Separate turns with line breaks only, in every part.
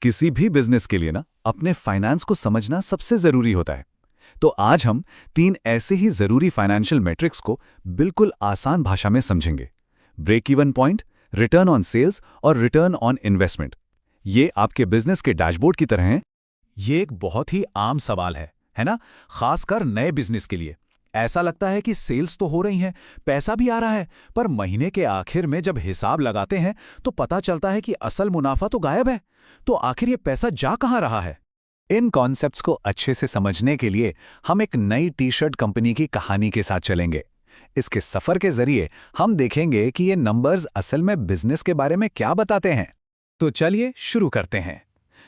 किसी भी बिजनेस के लिए ना अपने फाइनेंस को समझना सबसे जरूरी होता है। तो आज हम 3 ऐसे ही जरूरी फाइनेंशियल मैट्रिक्स को बिल्कुल आसान भाषा में समझेंगे। Break even point, return on sales और रिटर्न ऑन इन्वेस्टमेंट। ये आपके बिजनेस के डैशबोर्ड की तरह हैं।
ये एक बहुत ही आम सवाल है ना? खासकर नए बिजनेस के लिए। ऐसा लगता है कि सेल्स तो हो रही हैं, पैसा भी आ रहा है, पर महीने के आखिर में जब हिसाब लगाते हैं तो पता चलता है कि असल मुनाफा तो गायब है। तो आखिर ये पैसा जा कहां रहा है?
इन कॉन्सेप्ट्स को अच्छे से समझने के लिए हम एक नई टी शर्ट कंपनी की कहानी के साथ चलेंगे। इसके सफर के जरिए हम देखेंगे कि ये नंबर्स असल में बिजनेस के बारे में क्या बताते हैं। तो चलिए शुरू करते हैं।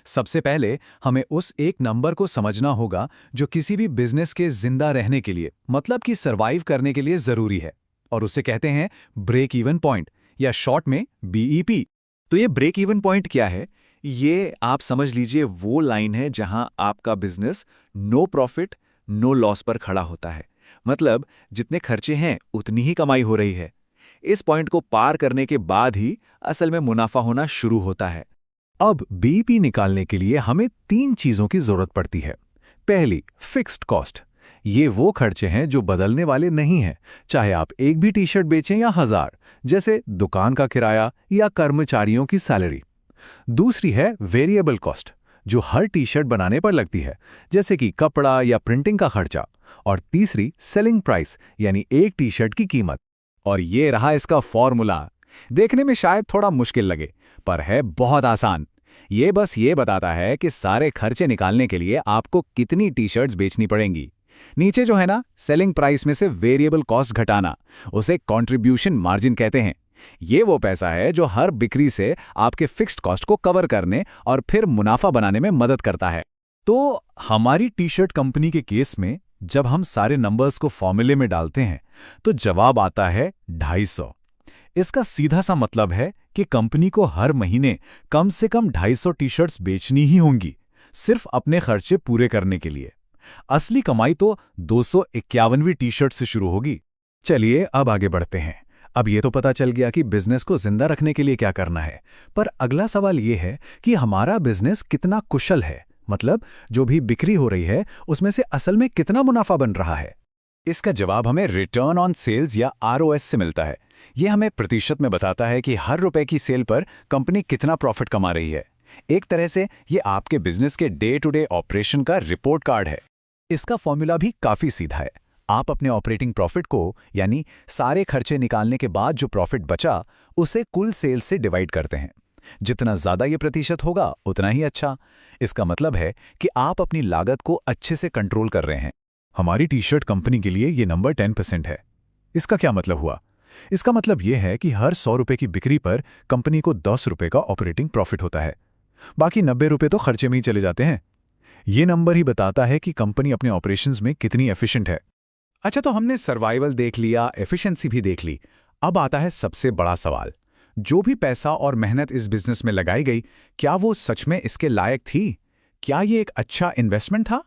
सबसे पहले हमें उस एक नंबर को समझना होगा जो किसी भी बिजनेस के जिंदा रहने के लिए, मतलब कि सरवाइव करने के लिए जरूरी है, और उसे कहते हैं ब्रेक इवन पॉइंट, या शॉर्ट में बीईपी। तो ये ब्रेक इवन पॉइंट क्या है? ये आप समझ लीजिए वो लाइन है जहां आपका business no profit no loss पर खड़ा होता है। मतलब जितने खर्चे हैं उतनी ही कमाई हो रही है। इस पॉइंट को पार करने के बाद ही असल में मुनाफा होना शुरू होता है। अब बीईपी निकालने के लिए हमें 3 चीजों की जरूरत पड़ती है। पहली, फिक्स्ड कॉस्ट। ये वो खर्चे हैं जो बदलने वाले नहीं हैं, चाहे आप एक भी टी शर्ट बेचें या 1000, जैसे दुकान का किराया या कर्मचारियों की सैलरी। दूसरी है वेरिएबल कॉस्ट, जो हर टी शर्ट बनाने पर लगती है, जैसे कि कपड़ा या प्रिंटिंग का खर्चा। और तीसरी सेलिंग प्राइस, यानी एक टी शर्ट की कीमत। और ये रहा इसका फॉर्मूला। देखने में शायद थोड़ा मुश्किल लगे, पर है बहुत आसान। ये बस ये बताता है कि सारे खर्चे निकालने के लिए आपको कितनी टी शर्ट्स बेचनी पड़ेंगी। नीचे जो है ना, सेलिंग प्राइस में से वेरिएबल कॉस्ट घटाना, उसे कंट्रीब्यूशन मार्जिन कहते हैं। ये वो पैसा है जो हर बिक्री से आपके फिक्स्ड कॉस्ट को कवर करने और फिर मुनाफा बनाने में मदद करता है। तो हमारी टी शर्ट कंपनी के केस में जब हम सारे नंबर्स को फॉर्मूले में डालते हैं तो जवाब आता है 250। इसका सीधा सा मतलब है कि कंपनी को हर महीने कम से कम 250 टी शर्ट्स बेचनी ही होंगी, सिर्फ अपने खर्चे पूरे करने के लिए। असली कमाई तो 251वीं टी शर्ट से शुरू होगी। चलिए अब आगे बढ़ते हैं। अब ये तो पता चल गया कि बिजनेस को जिंदा रखने के लिए क्या करना है, पर अगला सवाल ये है कि हमारा बिजनेस कितना कुशल है, मतलब जो भी बिक्री हो रही है उसमें से असल में कितना मुनाफा बन रहा है। इसका जवाब हमें रिटर्न ऑन सेल्स या आरओएस से मिलता है। यह हमें प्रतिशत में बताता है कि हर रुपए की सेल पर कंपनी कितना प्रॉफिट कमा रही है। एक तरह से ये आपके बिजनेस के डे टू डे ऑपरेशन का रिपोर्ट कार्ड है। इसका फॉर्मूला भी काफी सीधा है। आप अपने ऑपरेटिंग प्रॉफिट को, यानी सारे खर्चे निकालने के बाद जो प्रॉफिट बचा, उसे कुल सेल्स से डिवाइड करते हैं। जितना ज्यादा ये प्रतिशत होगा उतना ही अच्छा। इसका मतलब है कि आप अपनी लागत को अच्छे से कंट्रोल कर रहे हैं। हमारी टी शर्ट कंपनी के लिए ये नंबर 10% है। इसका क्या मतलब हुआ? इसका मतलब यह है कि हर 100 रुपए की बिक्री पर कंपनी को 10 रुपए का ऑपरेटिंग प्रॉफिट होता है। बाकी 90 रुपए तो खर्चे में ही चले जाते हैं। ये नंबर ही बताता है कि कंपनी अपने ऑपरेशंस में कितनी एफिशिएंट है। अच्छा, तो हमने सर्वाइवल देख लिया, एफिशिएंसी भी देख ली। अब आता है सबसे बड़ा सवाल। जो भी पैसा और मेहनत इस बिजनेस में लगाई गई, क्या वो सच में इसके लायक थी? क्या ये एक अच्छा इन्वेस्टमेंट था?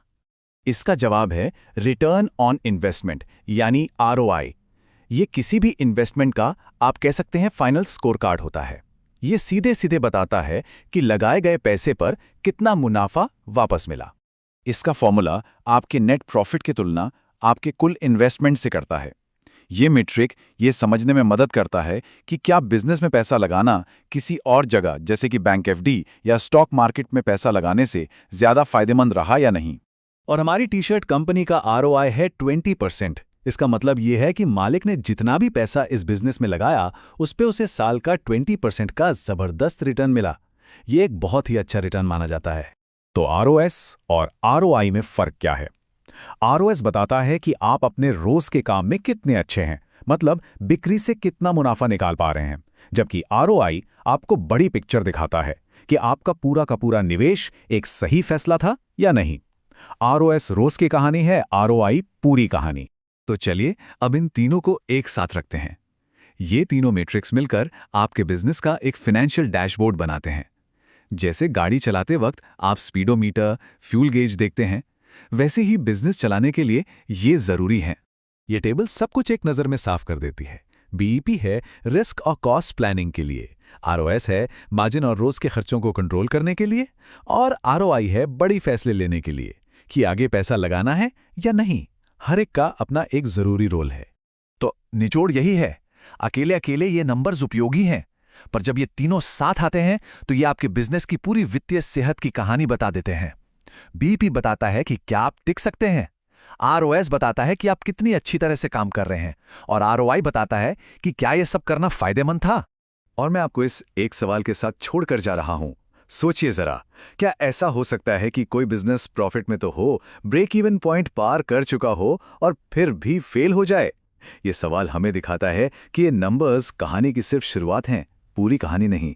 इसका जवाब है रिटर्न ऑन इन्वेस्टमेंट, यानी आरओआई। ये किसी भी इन्वेस्टमेंट का, आप कह सकते हैं, फाइनल स्कोर कार्ड होता है। ये सीधे सीधे बताता है कि लगाए गए पैसे पर कितना मुनाफा वापस मिला। इसका फॉर्मूला आपके नेट प्रॉफिट की तुलना आपके कुल इन्वेस्टमेंट से करता है। ये मीट्रिक ये समझने में मदद करता है कि क्या बिजनेस में पैसा लगाना किसी और जगह, जैसे कि बैंक एफडी या स्टॉक मार्केट में पैसा लगाने से ज्यादा फायदेमंद रहा या नहीं। और हमारी टी शर्ट कंपनी का आरओआई है 20%। इसका मतलब यह है कि मालिक ने जितना भी पैसा इस बिजनेस में लगाया, उस पे उसे साल का 20% का जबरदस्त रिटर्न मिला। ये एक बहुत ही अच्छा रिटर्न माना जाता है। तो आरओएस और आरओआई में फर्क क्या है? आरओएस बताता है कि आप अपने रोज के काम में कितने अच्छे हैं, मतलब बिक्री से कितना मुनाफा निकाल पा रहे हैं, जबकि आरओआई आपको बड़ी पिक्चर दिखाता है कि आपका पूरा का पूरा निवेश एक सही फैसला था या नहीं। आरओएस रोज की कहानी है, आरओआई पूरी कहानी। तो चलिए अब इन तीनों को एक साथ रखते हैं। ये तीनों मैट्रिक्स मिलकर आपके बिजनेस का एक फाइनेंशियल डैशबोर्ड बनाते हैं। जैसे गाड़ी चलाते वक्त आप स्पीडोमीटर, फ्यूल गेज देखते हैं, वैसे ही बिजनेस चलाने के लिए ये जरूरी है। ये टेबल सब कुछ एक नज़र में साफ कर देती है।
बीईपी है रिस्क और कॉस्ट प्लानिंग के लिए, आरओएस है मार्जिन और रोज के खर्चों को कंट्रोल करने के लिए, और आरओआई है बड़ी फैसले लेने के लिए कि आगे पैसा लगाना है या नहीं। हर एक का अपना एक जरूरी रोल है। तो निचोड़ यही है, अकेले अकेले ये नंबर्स उपयोगी हैं, पर जब ये तीनों साथ आते हैं तो ये आपके बिजनेस की पूरी वित्तीय सेहत की कहानी बता देते हैं। बीईपी बताता है कि क्या आप टिक सकते हैं, आरओएस बताता है कि आप कितनी अच्छी तरह से काम कर रहे हैं, और आरओआई बताता है कि क्या ये सब करना फायदेमंद था।
और मैं आपको इस एक सवाल के साथ छोड़कर जा रहा हूं। सोचिए जरा, क्या ऐसा हो सकता है कि कोई बिजनेस प्रॉफिट में तो हो, ब्रेक इवन पॉइंट पार कर चुका हो और फिर भी फेल हो जाए? ये सवाल हमें दिखाता है कि ये नंबर्स कहानी की सिर्फ शुरुआत हैं, पूरी कहानी नहीं।